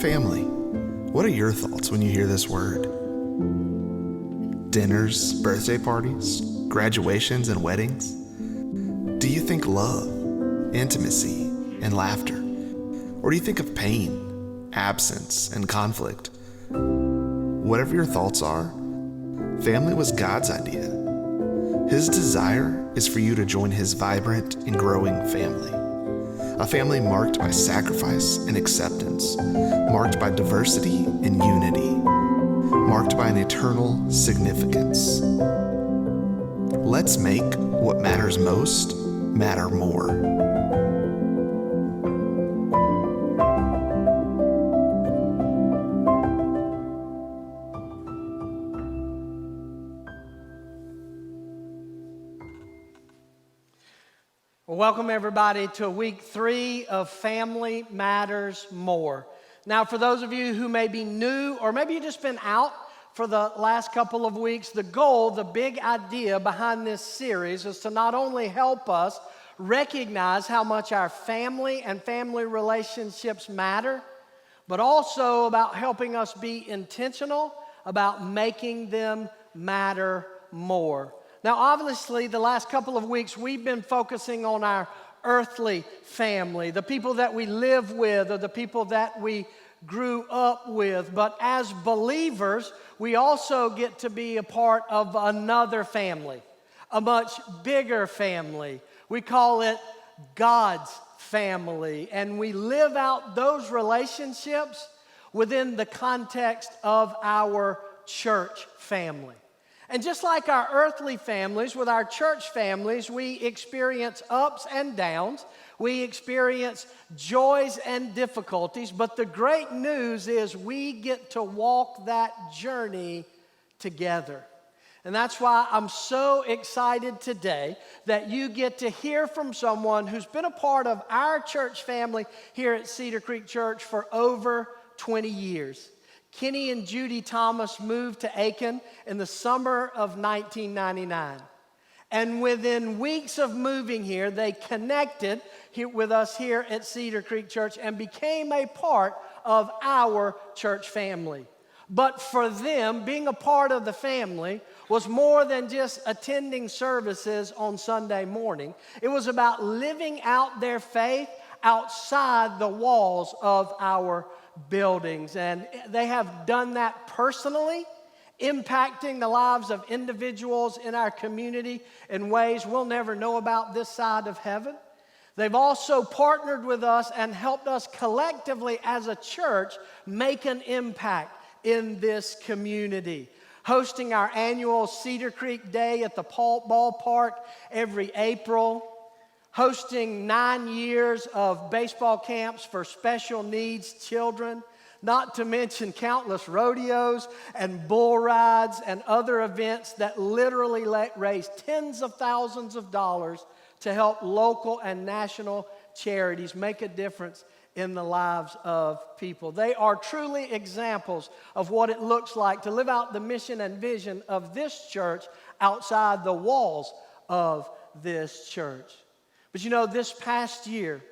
Family. What are your thoughts when you hear this word? Dinners, birthday parties, graduations, and weddings? Do you think love, intimacy, and laughter? Or do you think of pain, absence, and conflict? Whatever your thoughts are, family was God's idea. His desire is for you to join His vibrant and growing family. A family marked by sacrifice and acceptance, marked by diversity and unity, marked by an eternal significance. Let's make what matters most matter more. Well, welcome everybody to week 3 of Family Matters More. Now, for those of you who may be new, or maybe you've just been out for the last couple of weeks, the goal, the big idea behind this series is to not only help us recognize how much our family and family relationships matter, but also about helping us be intentional about making them matter more. Now, obviously, the last couple of weeks, we've been focusing on our earthly family, the people that we live with or the people that we grew up with. But as believers, we also get to be a part of another family, a much bigger family. We call it God's family, and we live out those relationships within the context of our church family. And just like our earthly families, with our church families, we experience ups and downs. We experience joys and difficulties. But the great news is we get to walk that journey together. And that's why I'm so excited today that you get to hear from someone who's been a part of our church family here at Cedar Creek Church for over 20 years. Kenny and Judy Thomas moved to Aiken in the summer of 1999. And within weeks of moving here, they connected with us here at Cedar Creek Church and became a part of our church family. But for them, being a part of the family was more than just attending services on Sunday morning. It was about living out their faith outside the walls of our buildings. And they have done that personally, impacting the lives of individuals in our community in ways we'll never know about this side of heaven. They've also partnered with us and helped us collectively as a church make an impact in this community, hosting our annual Cedar Creek Day at the ballpark every April, hosting 9 years of baseball camps for special needs children, not to mention countless rodeos and bull rides and other events that literally raise tens of thousands of dollars to help local and national charities make a difference in the lives of people. They are truly examples of what it looks like to live out the mission and vision of this church outside the walls of this church. But you know, this past year,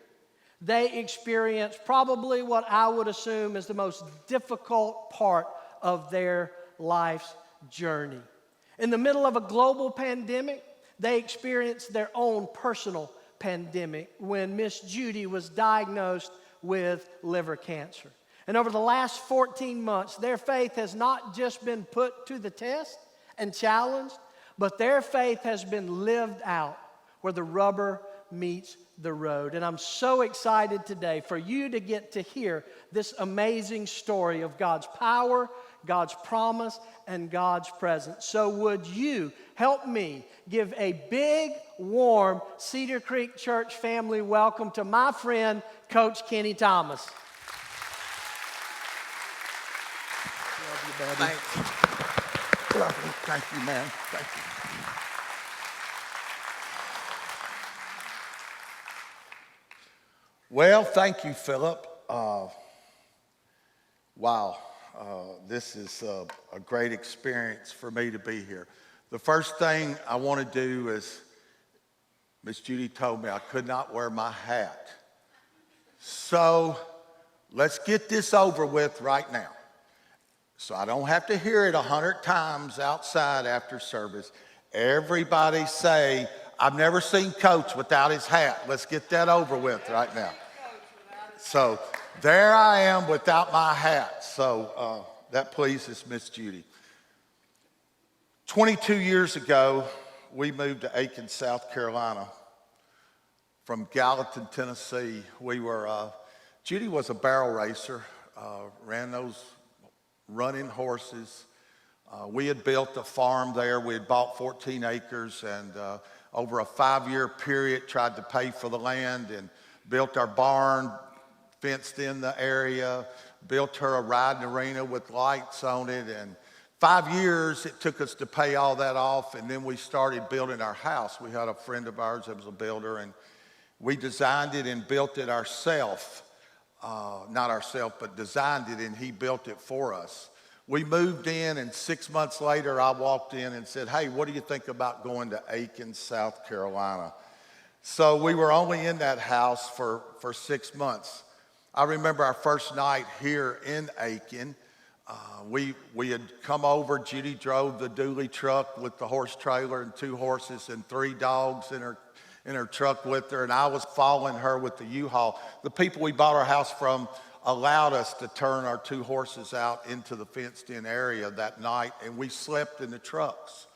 they experienced probably what I would assume is the most difficult part of their life's journey. In the middle of a global pandemic, they experienced their own personal pandemic when Miss Judy was diagnosed with liver cancer. And over the last 14 months, their faith has not just been put to the test and challenged, but their faith has been lived out where the rubber meets the road. And I'm so excited today for you to get to hear this amazing story of God's power, God's promise, and God's presence. So would you help me give a big, warm Cedar Creek Church family welcome to my friend, Coach Kenny Thomas. Love you, buddy. Thank you. Love you. Thank you, man. Thank you. Well, thank you, Philip. Wow, this is a great experience for me to be here. The first thing I want to do is, Miss Judy told me I could not wear my hat So let's get this over with right now. So I don't have to hear it 100 times outside after service. Everybody say, I've never seen Coach without his hat. Let's get that over with right now. So there I am without my hat. So that pleases Miss Judy. 22 years ago, we moved to Aiken, South Carolina from Gallatin, Tennessee. Judy was a barrel racer, ran those running horses. We had built a farm there. We had bought 14 acres and over a 5-year period tried to pay for the land and built our barn, fenced in the area, built her a riding arena with lights on it. And 5 years it took us to pay all that off, and then we started building our house. We had a friend of ours that was a builder, and we designed it and built it ourselves. Not ourselves, but designed it, and he built it for us. We moved in, and 6 months later, I walked in and said, hey, what do you think about going to Aiken, South Carolina? So we were only in that house for 6 months. I remember our first night here in Aiken. We had come over. Judy drove the dually truck with the horse trailer and 2 horses and 3 dogs in her truck with her, and I was following her with the U-Haul. The people we bought our house from allowed us to turn our 2 horses out into the fenced-in area that night, and we slept in the trucks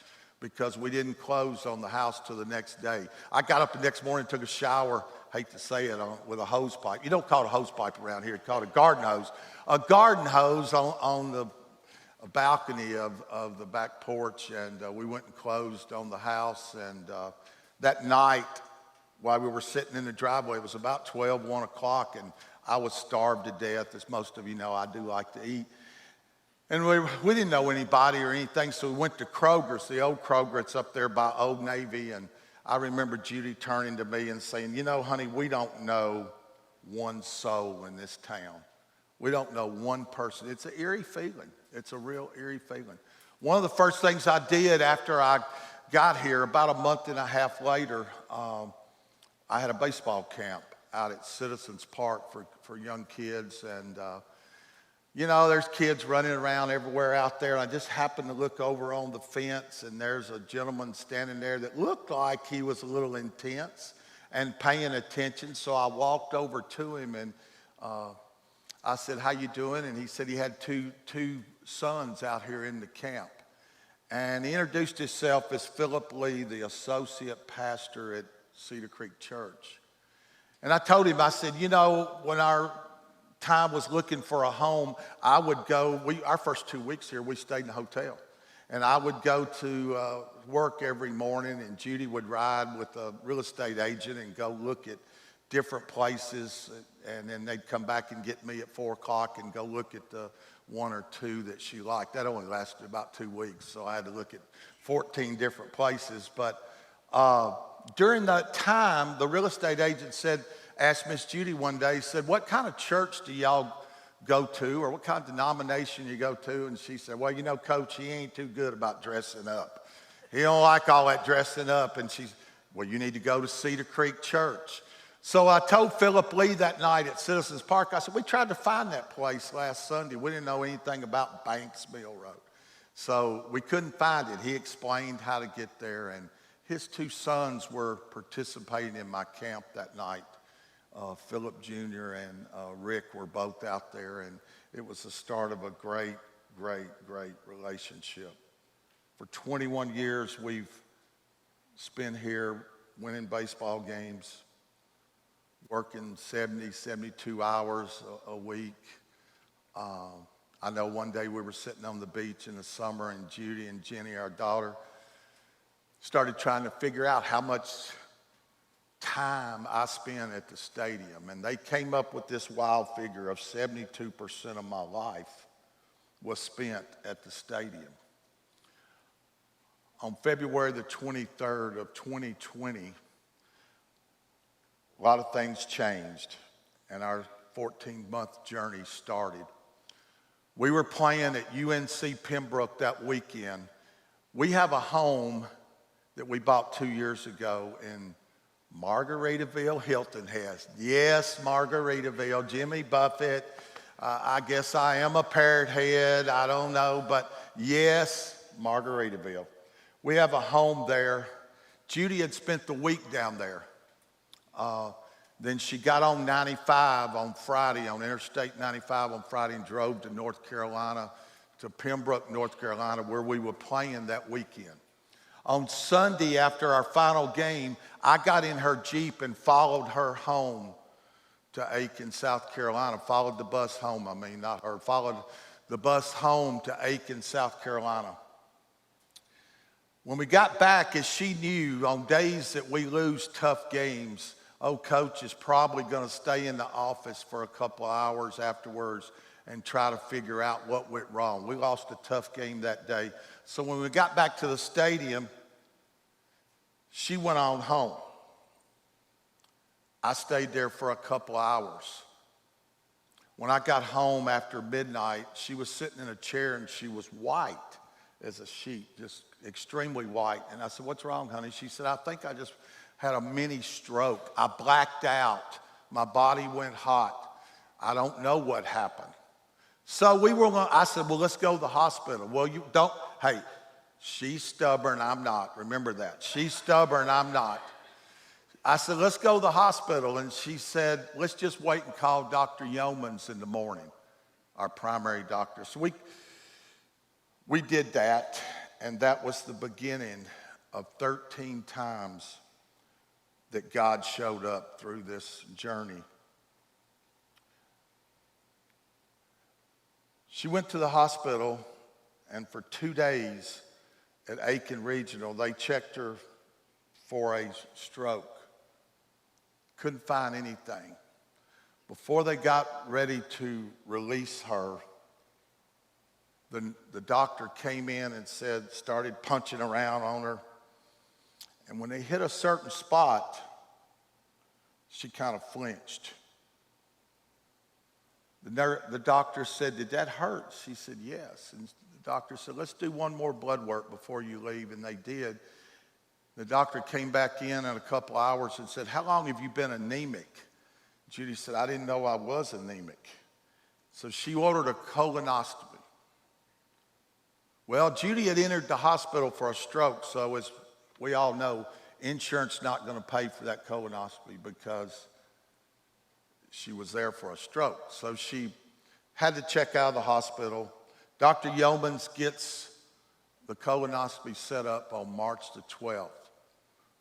because we didn't close on the house till the next day. I got up the next morning, took a shower, hate to say it, with a hose pipe. You don't call it a hose pipe around here, it's called a garden hose. A garden hose on the balcony of the back porch, and we went and closed on the house. And that night, while we were sitting in the driveway, it was about 1 o'clock, and I was starved to death. As most of you know, I do like to eat. And we didn't know anybody or anything, so we went to Kroger's, the old Kroger. It's up there by Old Navy. And I remember Judy turning to me and saying, you know, honey, we don't know one soul in this town. We don't know one person. It's an eerie feeling. It's a real eerie feeling. One of the first things I did after I got here, about a month and a half later, I had a baseball camp out at Citizens Park for young kids. And, you know, there's kids running around everywhere out there. I just happened to look over on the fence, and there's a gentleman standing there that looked like he was a little intense and paying attention. So I walked over to him, and I said, how you doing? And he said he had two sons out here in the camp. And he introduced himself as Philip Lee, the associate pastor at Cedar Creek Church. And I told him, I said, you know, when our time was looking for a home, I would go, our first 2 weeks here, we stayed in a hotel. And I would go to work every morning, and Judy would ride with a real estate agent and go look at different places. And then they'd come back and get me at 4 o'clock and go look at the 1 or 2 that she liked. That only lasted about 2 weeks, so I had to look at 14 different places. But during that time, the real estate agent asked Miss Judy one day, said, what kind of church do y'all go to, or what kind of denomination you go to? And she said, well, you know, Coach, he ain't too good about dressing up. He don't like all that dressing up. And she's, well, you need to go to Cedar Creek Church. So I told Philip Lee that night at Citizens Park, I said, we tried to find that place last Sunday. We didn't know anything about Banks Mill Road. So we couldn't find it. He explained how to get there, and his 2 sons were participating in my camp that night. Philip Jr. and Rick were both out there, and it was the start of a great, great, great relationship. For 21 years, we've spent here winning baseball games, working 70, 72 hours a week. I know one day we were sitting on the beach in the summer, and Judy and Jenny, our daughter, started trying to figure out how much time I spent at the stadium. And they came up with this wild figure of 72% of my life was spent at the stadium. On February the 23rd of 2020, a lot of things changed, and our 14-month journey started. We were playing at UNC Pembroke that weekend. We have a home that we bought 2 years ago in Margaritaville, Hilton Head. Yes, Margaritaville, Jimmy Buffett. I guess I am a parrot head, I don't know, but yes, Margaritaville. We have a home there. Judy had spent the week down there. Then she got on 95 on Friday, on Interstate 95 on Friday, and drove to North Carolina, to Pembroke, North Carolina, where we were playing that weekend. On Sunday, after our final game, I got in her Jeep and followed her home to Aiken, South Carolina. Followed the bus home, followed the bus home to Aiken, South Carolina. When we got back, as she knew, on days that we lose tough games, coach is probably going to stay in the office for a couple of hours afterwards and try to figure out what went wrong. We lost a tough game that day. So when we got back to the stadium, she went on home. I stayed there for a couple of hours. When I got home after midnight, she was sitting in a chair and she was white as a sheet, just extremely white. And I said, "What's wrong, honey?" She said, "I think I just had a mini stroke. I blacked out. My body went hot. I don't know what happened." So I said, "Well, let's go to the hospital." "Well, you don't." Hey, she's stubborn, I'm not. Remember that. She's stubborn, I'm not. I said, "Let's go to the hospital." And she said, "Let's just wait and call Dr. Yeomans in the morning," our primary doctor. So we did that, and that was the beginning of 13 times that God showed up through this journey. She went to the hospital, and for 2 days at Aiken Regional, they checked her for a stroke. Couldn't find anything. Before they got ready to release her, the doctor came in and started punching around on her. And when they hit a certain spot, she kind of flinched. The doctor said, "Did that hurt?" She said, "Yes." And the doctor said, "Let's do one more blood work before you leave." And they did. The doctor came back in a couple hours and said, "How long have you been anemic?" Judy said, "I didn't know I was anemic." So she ordered a colonoscopy. Well, Judy had entered the hospital for a stroke, so as we all know, insurance not going to pay for that colonoscopy because she was there for a stroke. So she had to check out of the hospital. Dr. Yeomans gets the colonoscopy set up on March the 12th.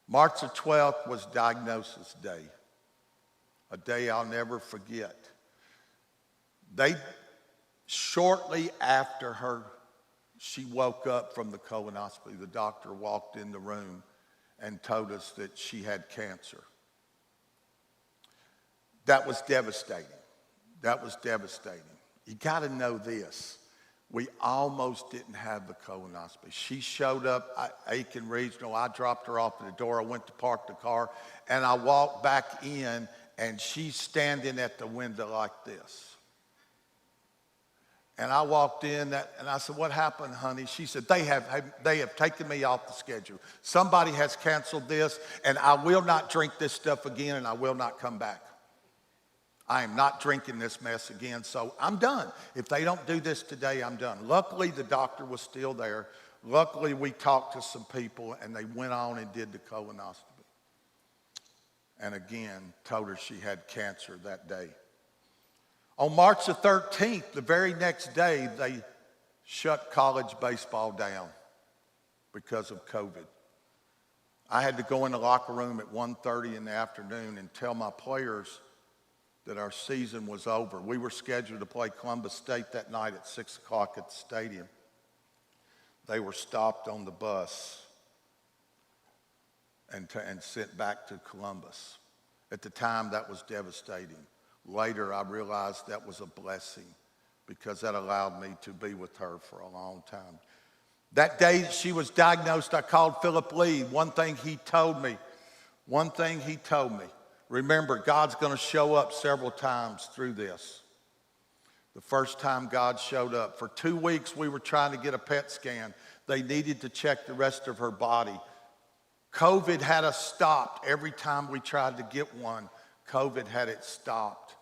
March the 12th was diagnosis day, a day I'll never forget. Shortly after she woke up from the colonoscopy, the doctor walked in the room and told us that she had cancer. That was devastating. That was devastating. You got to know this. We almost didn't have the colonoscopy. She showed up at Aiken Regional. I dropped her off at the door. I went to park the car, and I walked back in, and she's standing at the window like this. And I walked in, and I said, "What happened, honey?" She said, they have taken me off the schedule. Somebody has canceled this, and I will not drink this stuff again, and I will not come back. I am not drinking this mess again, so I'm done. If they don't do this today, I'm done. Luckily, the doctor was still there. Luckily, we talked to some people, and they went on and did the colonoscopy. And again, told her she had cancer that day. On March the 13th, the very next day, they shut college baseball down because of COVID. I had to go in the locker room at 1:30 in the afternoon and tell my players that our season was over. We were scheduled to play Columbus State that night at 6 o'clock at the stadium. They were stopped on the bus and sent back to Columbus. At the time, that was devastating. Later, I realized that was a blessing because that allowed me to be with her for a long time. That day she was diagnosed, I called Philip Lee. One thing he told me, remember, God's going to show up several times through this. The first time God showed up, for 2 weeks we were trying to get a PET scan. They needed to check the rest of her body. COVID had us stopped. Every time we tried to get one, COVID had it stopped.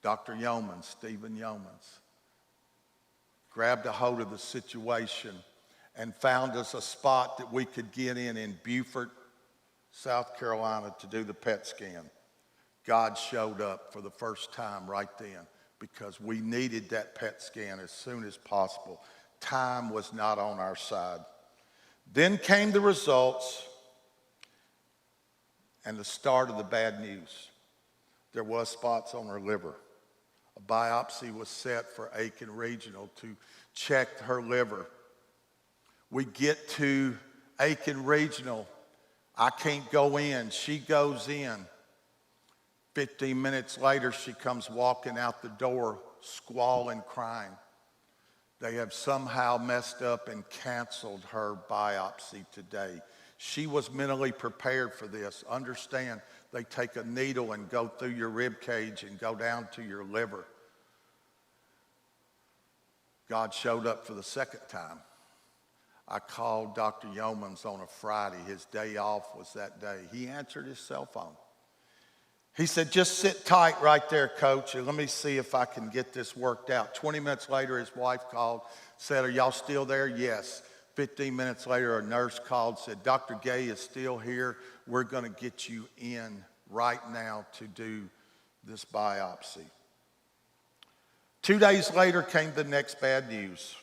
Dr. Yeomans, Stephen Yeomans, grabbed a hold of the situation and found us a spot that we could get in Beaufort, South Carolina, to do the PET scan. God showed up for the first time right then because we needed that PET scan as soon as possible. Time was not on our side. Then came the results and the start of the bad news. There was spots on her liver. A biopsy was set for Aiken Regional to check her liver. We get to Aiken Regional. I can't go in. She goes in. 15 minutes later, she comes walking out the door, squalling, crying. They have somehow messed up and canceled her biopsy today. She was mentally prepared for this. Understand, they take a needle and go through your rib cage and go down to your liver. God showed up for the second time. I called Dr. Yeomans on a Friday. His day off was that day. He answered his cell phone. He said, just sit tight right there, coach, and let me see if I can get this worked out. 20 minutes later, his wife called, said, are y'all still there? Yes. 15 minutes later, a nurse called, said, Dr. Gay is still here. We're going to get you in right now to do this biopsy. 2 days later came the next bad news.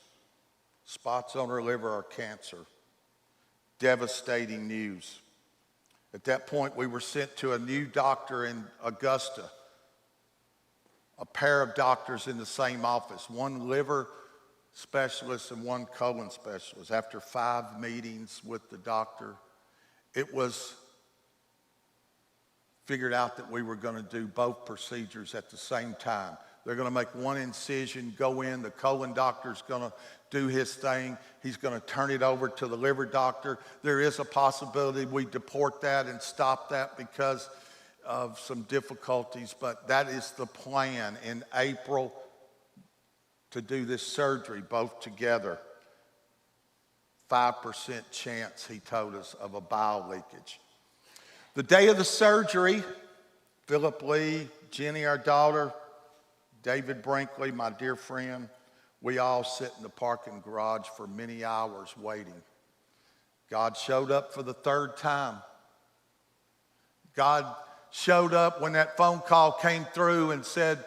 Spots on her liver are cancer. Devastating news. At that point, we were sent to a new doctor in Augusta, a pair of doctors in the same office, one liver specialist and one colon specialist. After 5 meetings with the doctor, it was figured out that we were going to do both procedures at the same time. They're going to make one incision, go in. The colon doctor's going to do his thing. He's going to turn it over to the liver doctor. There is a possibility we deport that and stop that because of some difficulties, but that is the plan in April to do this surgery, both together. 5% chance, he told us, of a bowel leakage. The day of the surgery, Philip Lee, Jenny, our daughter, David Brinkley, my dear friend, we all sit in the parking garage for many hours waiting. God showed up for the third time. God showed up when that phone call came through and said,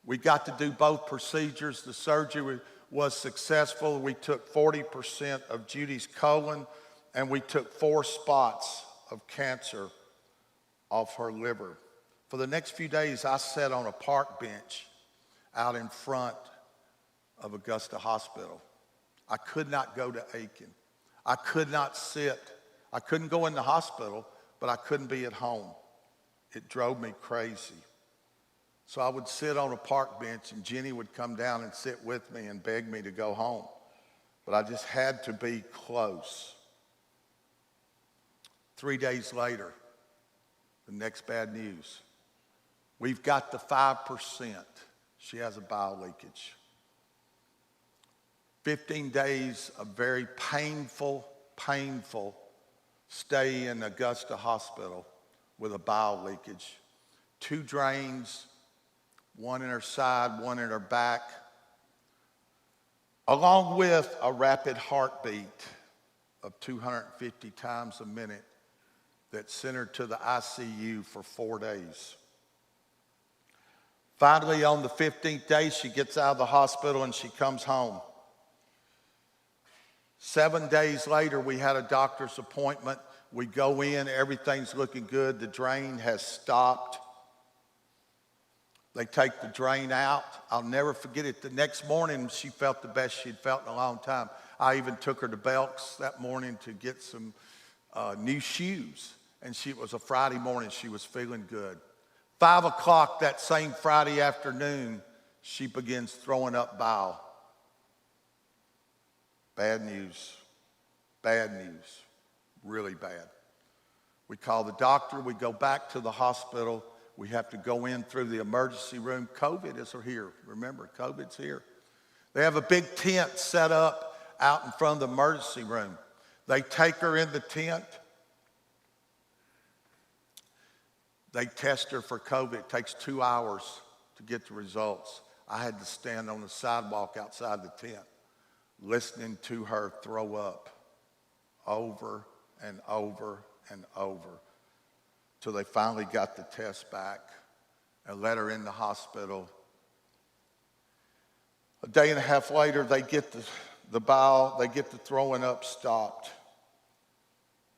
we got to do both procedures. The surgery was successful. We took 40% of Judy's colon and we took 4 spots of cancer off her liver. For the next few days, I sat on a park bench out in front of Augusta Hospital. I could not go to Aiken. I could not sit. I couldn't go in the hospital, but I couldn't be at home. It drove me crazy. So I would sit on a park bench and Jenny would come down and sit with me and beg me to go home. But I just had to be close. 3 days later, the next bad news. We've got the 5%. She has a bowel leakage. 15 days of very painful stay in Augusta Hospital with a bowel leakage. 2 drains, one in her side, one in her back, along with a rapid heartbeat of 250 times a minute that sent her to the ICU for 4 days. Finally, on the 15th day, she gets out of the hospital and she comes home. 7 days later, we had a doctor's appointment. We go in, everything's looking good. The drain has stopped. They take the drain out. I'll never forget it. The next morning, she felt the best she'd felt in a long time. I even took her to Belk's that morning to get some new shoes. And it was a Friday morning. She was feeling good. 5 o'clock that same Friday afternoon, she begins throwing up bile. Bad news, really bad. We call the doctor, we go back to the hospital, we have to go in through the emergency room. COVID is here, remember, COVID's here. They have a big tent set up out in front of the emergency room. They take her in the tent, They test her for COVID. It takes 2 hours to get the results. I had to stand on the sidewalk outside the tent listening to her throw up over and over and over till they finally got the test back and let her in the hospital. A day and a half later, they get the bowel, they get the throwing up stopped.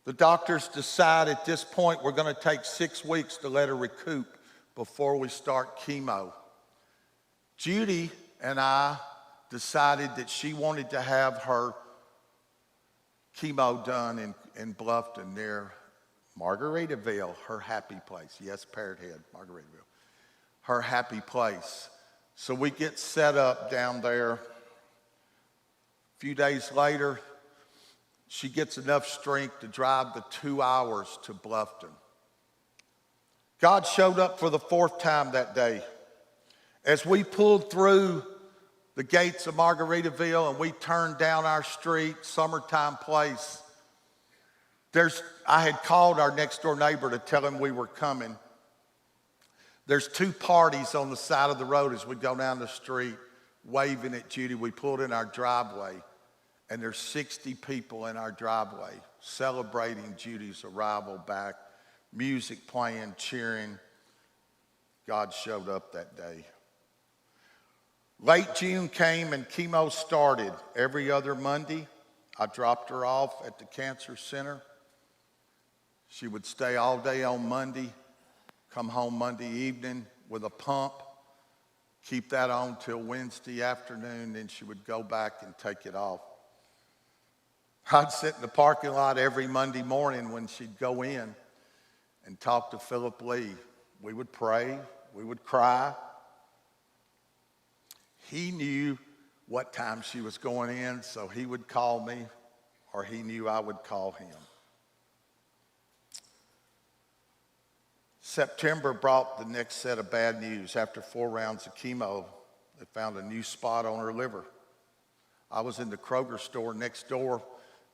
The doctors decide at this point we're going to take 6 weeks to let her recoup before we start chemo. Judy and I decided that she wanted to have her chemo done in Bluffton near Margaritaville, her happy place. Yes, Parrot Head, Margaritaville. Her happy place. So we get set up down there. A few days later, she gets enough strength to drive the 2 hours to Bluffton. God showed up for the 4th time that day. As we pulled through the gates of Margaritaville and we turned down our street, Summertime Place, I had called our next door neighbor to tell him we were coming. There's 2 parties on the side of the road as we go down the street waving at Judy. We pulled in our driveway, and there's 60 people in our driveway celebrating Judy's arrival back, music playing, cheering. God showed up that day. Late June came and chemo started. Every other Monday, I dropped her off at the cancer center. She would stay all day on Monday, come home Monday evening with a pump, keep that on till Wednesday afternoon, then she would go back and take it off. I'd sit in the parking lot every Monday morning when she'd go in and talk to Philip Lee. We would pray, we would cry. He knew what time she was going in, so he would call me, or he knew I would call him. September brought the next set of bad news. After 4 rounds of chemo, they found a new spot on her liver. I was in the Kroger store next door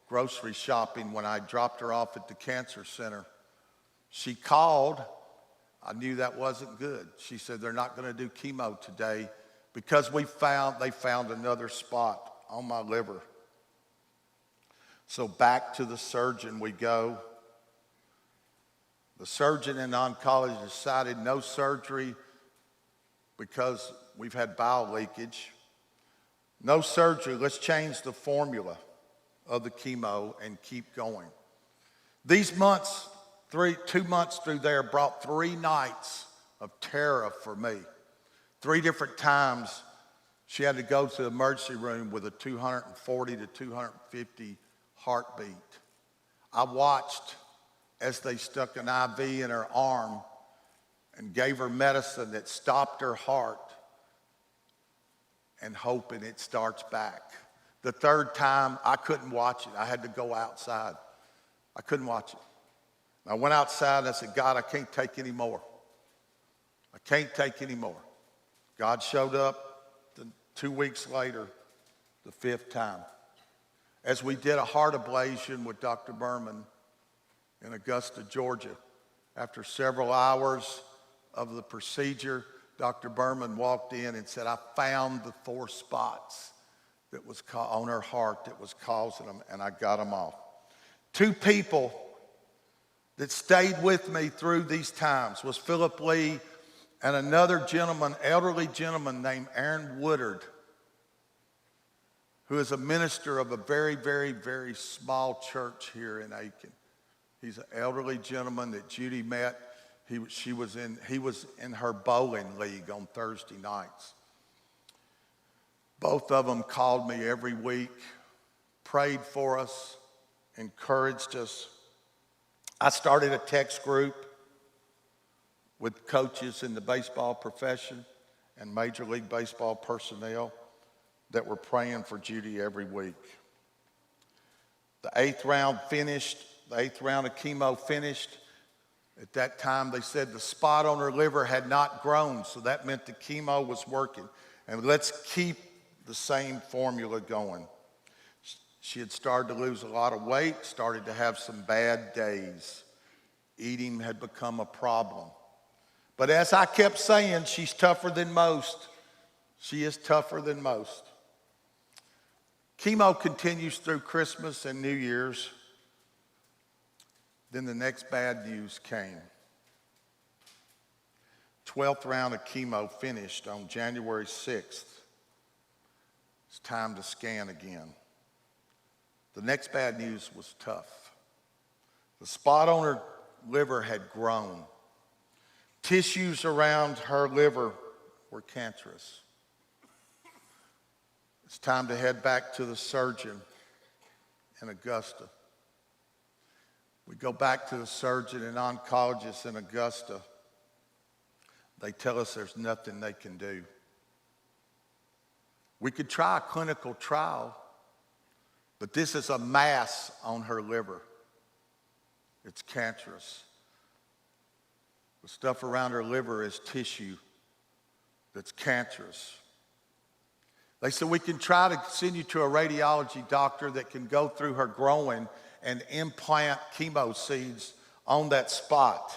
grocery shopping when I dropped her off at the cancer center. She called. I knew that wasn't good. She said, they're not going to do chemo today because they found another spot on my liver. So back to the surgeon we go. The surgeon and oncologist decided no surgery because we've had bowel leakage. No surgery, let's change the formula of the chemo and keep going. These months, 2 months through there brought 3 nights of terror for me. 3 different times she had to go to the emergency room with a 240 to 250 heartbeat. I watched as they stuck an IV in her arm and gave her medicine that stopped her heart and hoping it starts back. The 3rd time, I couldn't watch it. I had to go outside. I couldn't watch it. I went outside and I said, God, I can't take any more. I can't take any more. God showed up 2 weeks later, the 5th time. As we did a heart ablation with Dr. Berman in Augusta, Georgia. After several hours of the procedure, Dr. Berman walked in and said, I found the 4 spots that was on her heart that was causing them, and I got them off. 2 people that stayed with me through these times was Philip Lee and another gentleman, elderly gentleman named Aaron Woodard, who is a minister of a very, very, very small church here in Aiken. He's an elderly gentleman that Judy met. He was in her bowling league on Thursday nights. Both of them called me every week, prayed for us, encouraged us. I started a text group with coaches in the baseball profession and Major League Baseball personnel that were praying for Judy every week. The 8th round finished. The 8th round of chemo finished. At that time, they said the spot on her liver had not grown, so that meant the chemo was working. And let's keep the same formula going. She had started to lose a lot of weight, started to have some bad days. Eating had become a problem. But as I kept saying, she's tougher than most. She is tougher than most. Chemo continues through Christmas and New Year's. Then the next bad news came. 12th round of chemo finished on January 6th. It's time to scan again. The next bad news was tough. The spot on her liver had grown. Tissues around her liver were cancerous. It's time to head back to the surgeon in Augusta. We go back to the surgeon and oncologist in Augusta. They tell us there's nothing they can do. We could try a clinical trial, but this is a mass on her liver. It's cancerous. The stuff around her liver is tissue that's cancerous. They said, we can try to send you to a radiology doctor that can go through her groin and implant chemo seeds on that spot.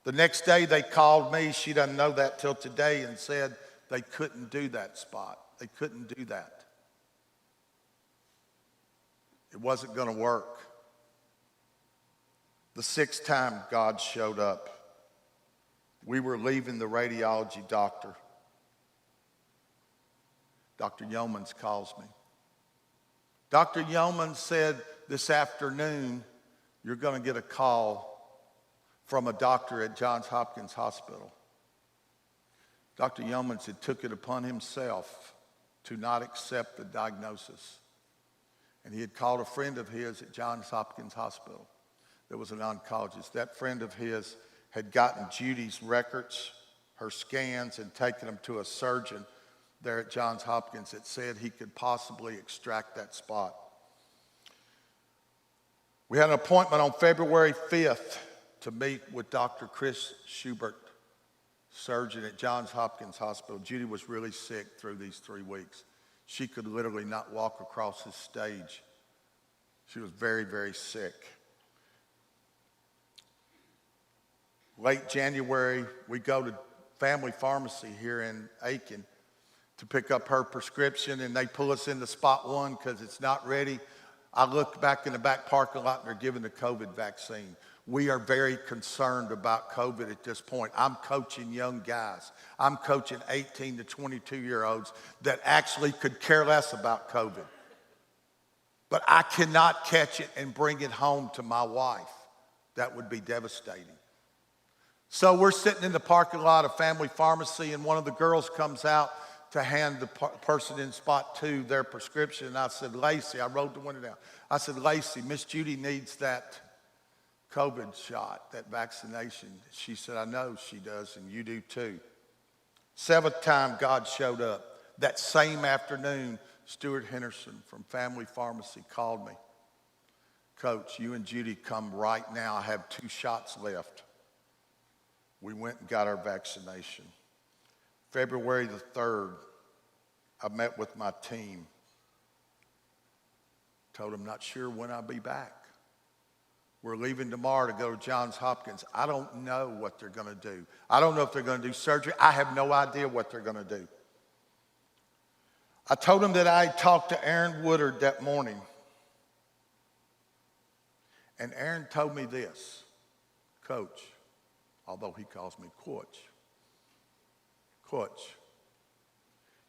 The next day they called me, she doesn't know that till today, and said they couldn't do that spot. They couldn't do that. It wasn't going to work. The sixth time God showed up, we were leaving the radiology doctor. Dr. Yeomans calls me. Dr. Yeomans said, this afternoon, you're going to get a call from a doctor at Johns Hopkins Hospital. Dr. Yeomans had took it upon himself to not accept the diagnosis. And he had called a friend of his at Johns Hopkins Hospital. There was an oncologist. That friend of his had gotten Judy's records, her scans, and taken them to a surgeon there at Johns Hopkins that said he could possibly extract that spot. We had an appointment on February 5th to meet with Dr. Chris Schubert, surgeon at Johns Hopkins Hospital. Judy was really sick through these 3 weeks. She could literally not walk across the stage. She was very, very sick. Late January, we go to Family Pharmacy here in Aiken to pick up her prescription, and they pull us into spot 1 because it's not ready. I look back in the back parking lot, and they're giving the COVID vaccine. We are very concerned about COVID at this point. I'm coaching young guys. I'm coaching 18 to 22-year-olds that actually could care less about COVID. But I cannot catch it and bring it home to my wife. That would be devastating. So we're sitting in the parking lot of Family Pharmacy, and one of the girls comes out to hand the person in spot 2 their prescription. And I said, Lacey, I wrote the window down. I said, Lacey, Miss Judy needs that COVID shot, that vaccination. She said, I know she does, and you do too. 7th time God showed up. That same afternoon, Stuart Henderson from Family Pharmacy called me. Coach, you and Judy come right now. I have 2 shots left. We went and got our vaccination. February the 3rd, I met with my team. Told them, not sure when I'll be back. We're leaving tomorrow to go to Johns Hopkins. I don't know what they're going to do. I don't know if they're going to do surgery. I have no idea what they're going to do. I told them that I had talked to Aaron Woodard that morning. And Aaron told me this, Coach, although he calls me Coach,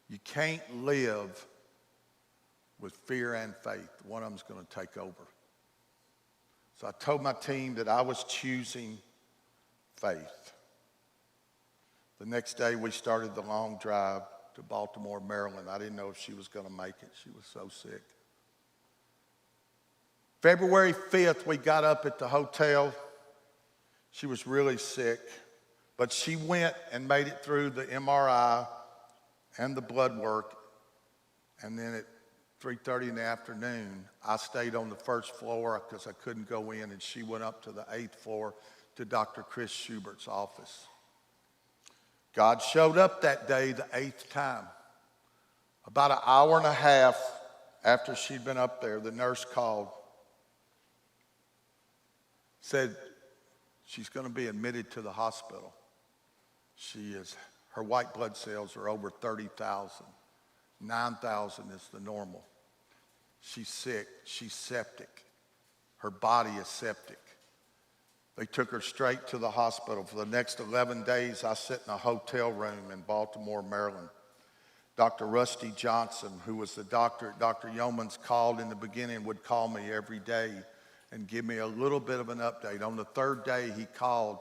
you can't live with fear and faith. One of them's going to take over. So I told my team that I was choosing faith. The next day we started the long drive to Baltimore, Maryland. I didn't know if she was going to make it. She was so sick. February 5th, we got up at the hotel. She was really sick, but she went and made it through the MRI and the blood work. And then at 3:30 in the afternoon, I stayed on the first floor because I couldn't go in, and she went up to the 8th floor to Dr. Chris Schubert's office. God showed up that day the 8th time. About an hour and a half after she'd been up there, the nurse called, said she's going to be admitted to the hospital. Her white blood cells are over 30,000. 9,000 is the normal. She's sick, she's septic. Her body is septic. They took her straight to the hospital. For the next 11 days, I sat in a hotel room in Baltimore, Maryland. Dr. Rusty Johnson, who was the doctor at Dr. Yeoman's, called in the beginning, would call me every day and give me a little bit of an update. On the third day he called,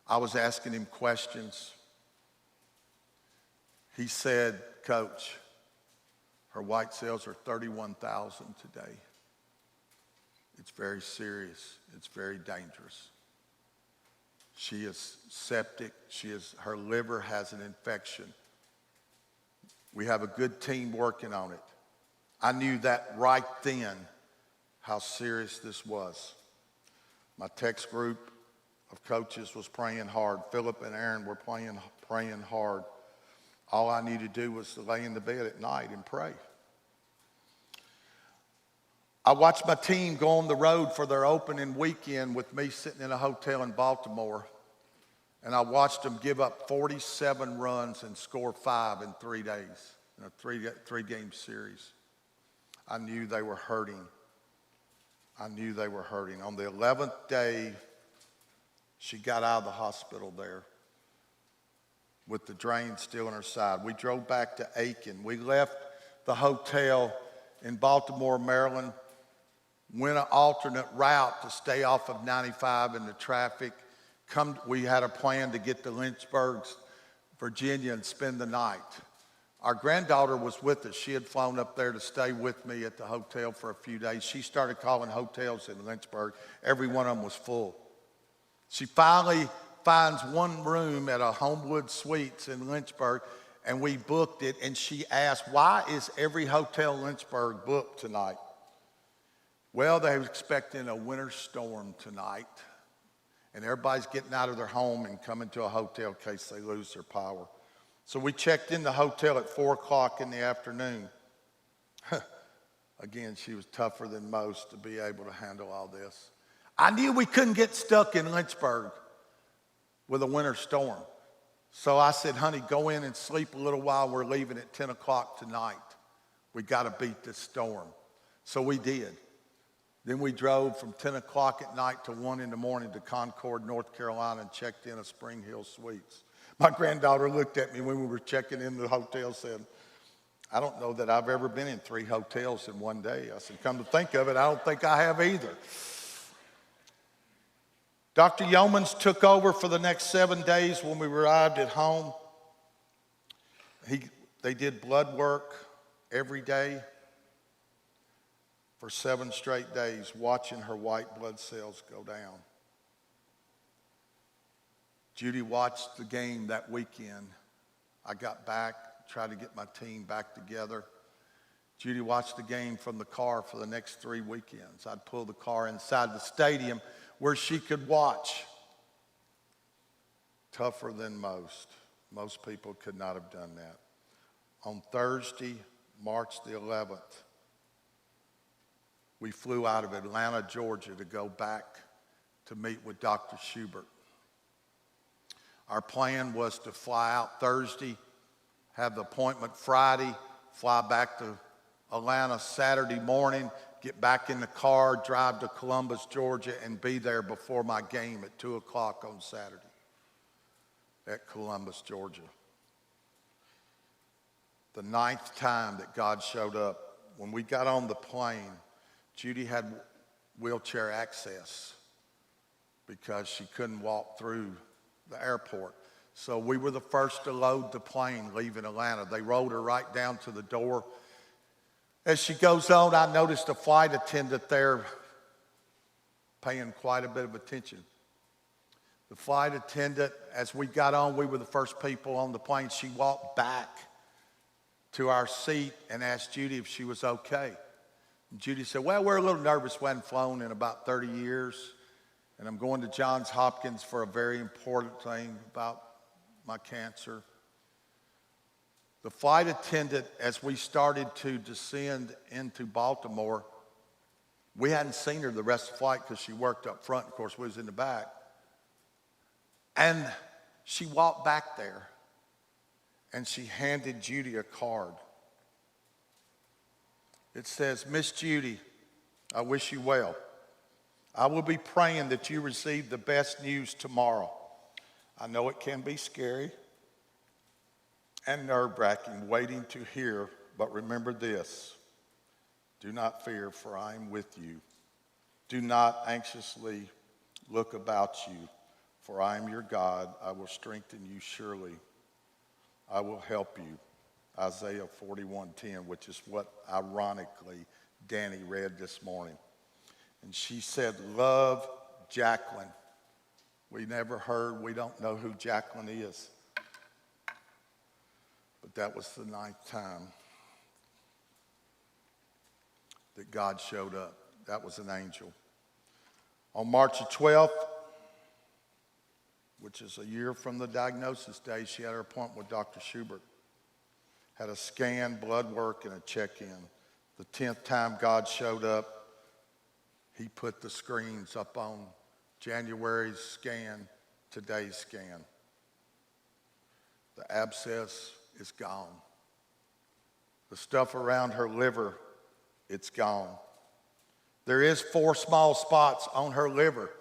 I was asking him questions. He said, "Coach, her white cells are 31,000 today. It's very serious. It's very dangerous. She is septic. Her liver has an infection. We have a good team working on it." I knew that right then how serious this was. My text group of coaches was praying hard. Philip and Aaron were praying hard. All I needed to do was to lay in the bed at night and pray. I watched my team go on the road for their opening weekend with me sitting in a hotel in Baltimore, and I watched them give up 47 runs and score 5 in 3 days in a three-game series. I knew they were hurting. On the 11th day, she got out of the hospital there with the drain still in her side. We drove back to Aiken. We left the hotel in Baltimore, Maryland, went an alternate route to stay off of 95 in the traffic. We had a plan to get to Lynchburg, Virginia, and spend the night. Our granddaughter was with us. She had flown up there to stay with me at the hotel for a few days. She started calling hotels in Lynchburg. Every one of them was full. She finally finds one room at a Homewood Suites in Lynchburg, and we booked it, and she asked, "Why is every hotel in Lynchburg booked tonight?" Well, they were expecting a winter storm tonight, and everybody's getting out of their home and coming to a hotel in case they lose their power. So we checked in the hotel at 4 o'clock in the afternoon. Again, she was tougher than most to be able to handle all this. I knew we couldn't get stuck in Lynchburg with a winter storm. So I said, "Honey, go in and sleep a little while. We're leaving at 10 o'clock tonight. We got to beat this storm." So we did. Then we drove from 10 o'clock at night to 1 in the morning to Concord, North Carolina, and checked in a Spring Hill Suites. My granddaughter looked at me when we were checking in the hotel and said, "I don't know that I've ever been in 3 hotels in one day." I said, "Come to think of it, I don't think I have either." Dr. Yeomans took over for the next 7 days. When we arrived at home, they did blood work every day for 7 straight days, watching her white blood cells go down. Judy watched the game that weekend. I got back, tried to get my team back together. Judy watched the game from the car for the next 3 weekends. I'd pull the car inside the stadium where she could watch. Tougher than most. Most people could not have done that. On Thursday, March the 11th, we flew out of Atlanta, Georgia to go back to meet with Dr. Schubert. Our plan was to fly out Thursday, have the appointment Friday, fly back to Atlanta Saturday morning, get back in the car, drive to Columbus, Georgia, and be there before my game at 2 o'clock on Saturday at Columbus, Georgia. The 9th time that God showed up, when we got on the plane, Judy had wheelchair access because she couldn't walk through the airport. So we were the first to load the plane leaving Atlanta. They rolled her right down to the door. As she goes on, I noticed a flight attendant there paying quite a bit of attention. The flight attendant, as we got on, we were the first people on the plane. She walked back to our seat and asked Judy if she was okay. And Judy said, "Well, we're a little nervous. We hadn't flown in about 30 years. And I'm going to Johns Hopkins for a very important thing about my cancer." The flight attendant, as we started to descend into Baltimore, we hadn't seen her the rest of the flight because she worked up front. Of course, we was in the back. And She walked back there and she handed Judy a card. It says, "Miss Judy, I wish you well. I will be praying that you receive the best news tomorrow. I know it can be scary and nerve-wracking waiting to hear, but remember this. Do not fear, for I am with you. Do not anxiously look about you, for I am your God. I will strengthen you surely. I will help you." Isaiah 41:10, which is what, ironically, Danny read this morning. And she said, "Love, Jacqueline." We never heard, we don't know who Jacqueline is. But that was the 9th time that God showed up. That was an angel. On March the 12th, which is a year from the diagnosis day, she had her appointment with Dr. Schubert. Had a scan, blood work, and a check-in. The 10th time God showed up, he put the screens up on January's scan, today's scan. The abscess is gone. The stuff around her liver, it's gone. There is 4 small spots on her liver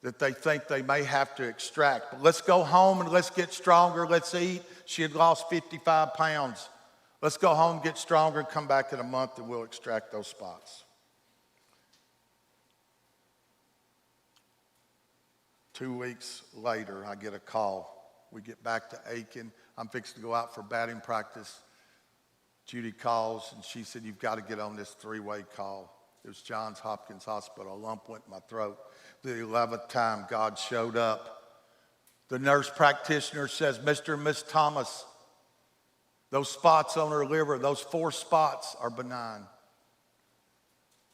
that they think they may have to extract. But let's go home and let's get stronger. Let's eat. She had lost 55 pounds. Let's go home, get stronger, and come back in a month and we'll extract those spots. 2 weeks later, I get a call. We get back to Aiken. I'm fixing to go out for batting practice. Judy calls and she said, "You've got to get on this 3-way call." It was Johns Hopkins Hospital. A lump went in my throat. The 11th time God showed up. The nurse practitioner says, "Mr. and Miss Thomas, those spots on her liver, those 4 spots are benign.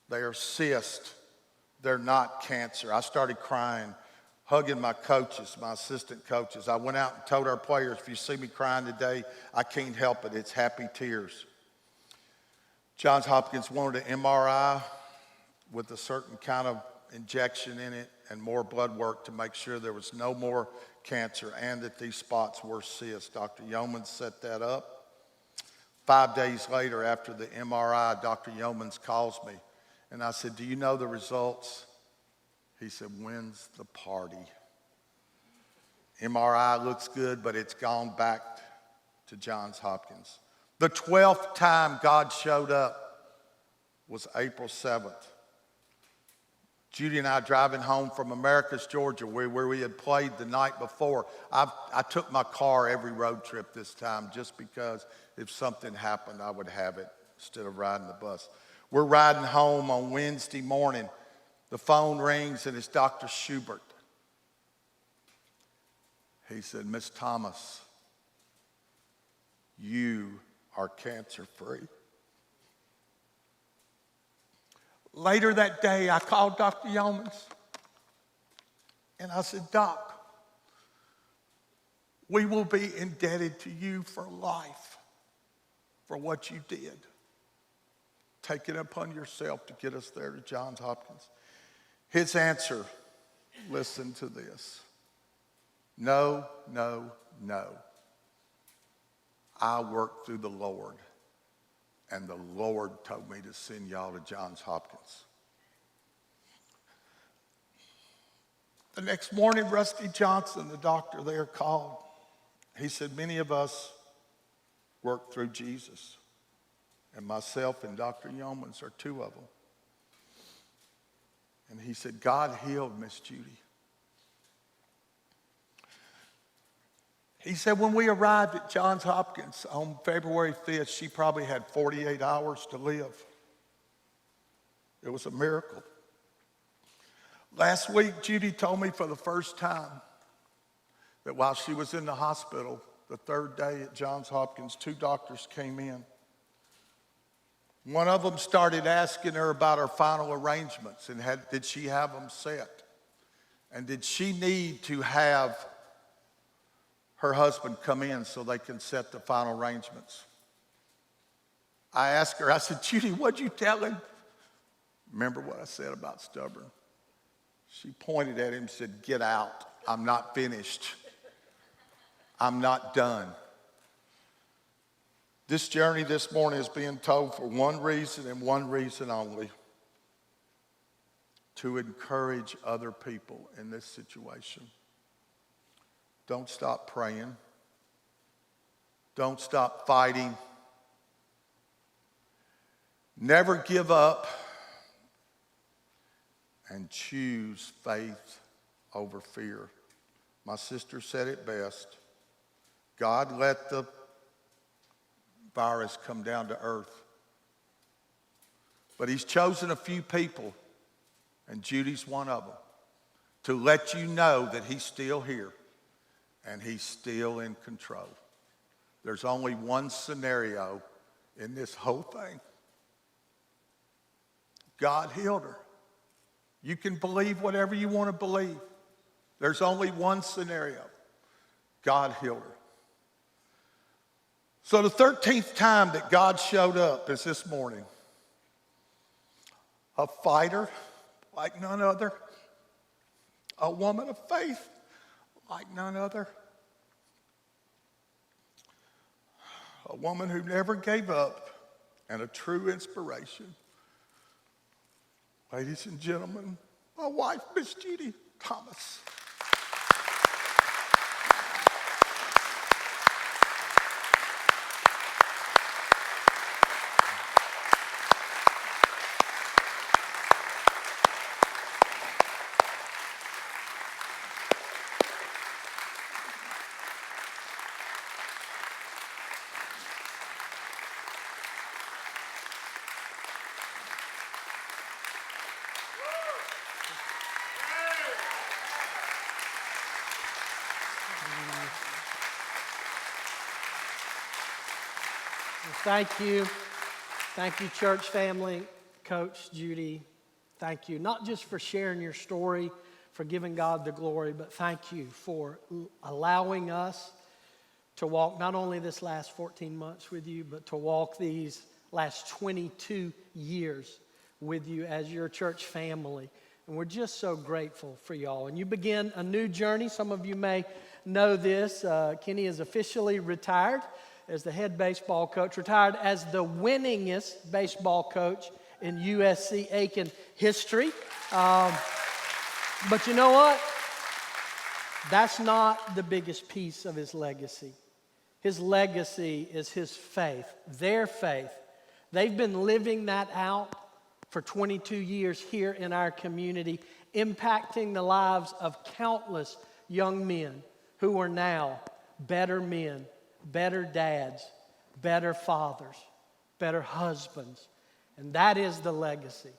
They are cysts. They're not cancer." I started crying, hugging my coaches, my assistant coaches. I went out and told our players, "If you see me crying today, I can't help it. It's happy tears." Johns Hopkins wanted an MRI with a certain kind of injection in it and more blood work to make sure there was no more cancer and that these spots were cysts. Dr. Yeomans set that up. 5 days later, after the MRI, Dr. Yeomans calls me and I said, "Do you know the results?" He said, "When's the party?" MRI looks good, but it's gone back to Johns Hopkins. The 12th time God showed up was April 7th. Judy and I driving home from Americus, Georgia, where we had played the night before. I took my car every road trip this time just because if something happened, I would have it instead of riding the bus. We're riding home on Wednesday morning. The phone rings and it's Dr. Schubert. He said, "Miss Thomas, you are cancer-free." Later that day, I called Dr. Yeomans and I said, "Doc, we will be indebted to you for life for what you did. Take it upon yourself to get us there to Johns Hopkins." His answer, listen to this. "No, no, no. I worked through the Lord, and the Lord told me to send y'all to Johns Hopkins." The next morning, Rusty Johnson, the doctor there, called. He said, "Many of us worked through Jesus, and myself and Dr. Yeomans are 2 of them." And he said, "God healed Miss Judy." He said, when we arrived at Johns Hopkins on February 5th, she probably had 48 hours to live. It was a miracle. Last week, Judy told me for the first time that while she was in the hospital, the 3rd day at Johns Hopkins, 2 doctors came in. One of them started asking her about her final arrangements and did she have them set? And did she need to have her husband come in so they can set the final arrangements? I asked her, I said, "Judy, what'd you tell him?" Remember what I said about stubborn? She pointed at him and said, "Get out. I'm not finished." I'm not done. This journey this morning is being told for one reason and one reason only: to encourage other people in this situation. Don't stop praying. Don't stop fighting. Never give up, and choose faith over fear. My sister said it best. God let the virus come down to earth, but he's chosen a few people, and Judy's one of them, to let you know that he's still here and he's still in control. There's only one scenario in this whole thing. God healed her. You can believe whatever you want to believe. There's only one scenario. God healed her. So the 13th time that God showed up is this morning. A fighter like none other. A woman of faith like none other. A woman who never gave up, and a true inspiration. Ladies and gentlemen, my wife, Miss Judy Thomas. Thank you. Thank you, church family, Coach Judy. Thank you, not just for sharing your story, for giving God the glory, but thank you for allowing us to walk not only this last 14 months with you, but to walk these last 22 years with you as your church family. And we're just so grateful for y'all. And you begin a new journey. Some of you may know this. Kenny is officially retired as the head baseball coach, retired as the winningest baseball coach in USC Aiken history. But you know what? That's not the biggest piece of his legacy. His legacy is his faith, their faith. They've been living that out for 22 years here in our community, impacting the lives of countless young men who are now better men, better dads, better fathers, better husbands. And that is the legacy.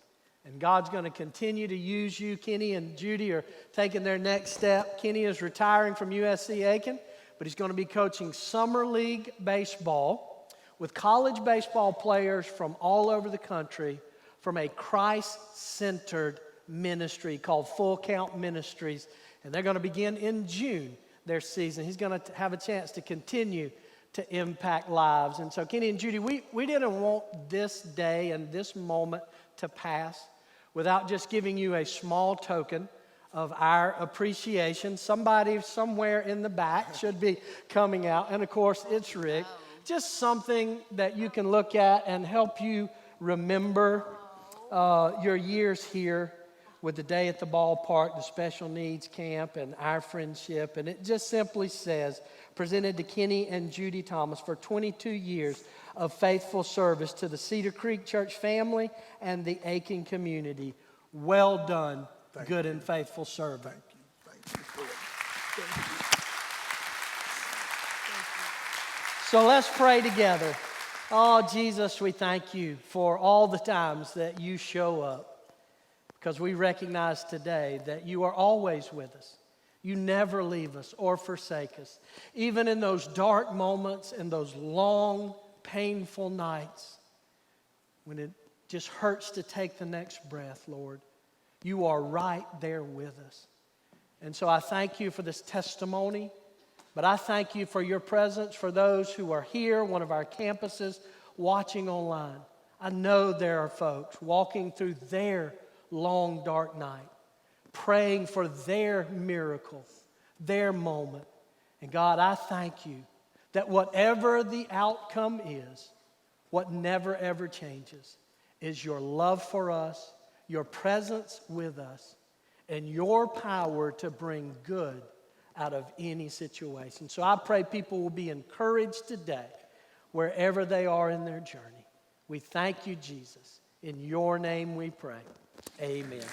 And God's going to continue to use you. Kenny and Judy are taking their next step. Kenny is retiring from USC Aiken, but he's going to be coaching summer league baseball with college baseball players from all over the country from a Christ-centered ministry called Full Count Ministries. And they're going to begin in June their season. He's going to have a chance to continue to impact lives. And so Kenny and Judy, we didn't want this day and this moment to pass without just giving you a small token of our appreciation. Somebody somewhere in the back should be coming out. And of course, it's Rick. Just something that you can look at and help you remember your years here with the day at the ballpark, the special needs camp, and our friendship. And it just simply says, presented to Kenny and Judy Thomas for 22 years of faithful service to the Cedar Creek Church family and the Aiken community. Well done, good and faithful servant. Thank you. Thank you. So let's pray together. Oh, Jesus, we thank you for all the times that you show up, because we recognize today that you are always with us. You never leave us or forsake us. Even in those dark moments and those long, painful nights when it just hurts to take the next breath, Lord, you are right there with us. And so I thank you for this testimony, but I thank you for your presence for those who are here, one of our campuses, watching online. I know there are folks walking through their long, dark night, praying for their miracle, their moment. And God, I thank you that whatever the outcome is, what never ever changes is your love for us, your presence with us, and your power to bring good out of any situation. So I pray people will be encouraged today wherever they are in their journey. We thank you, Jesus. In your name we pray. Amen.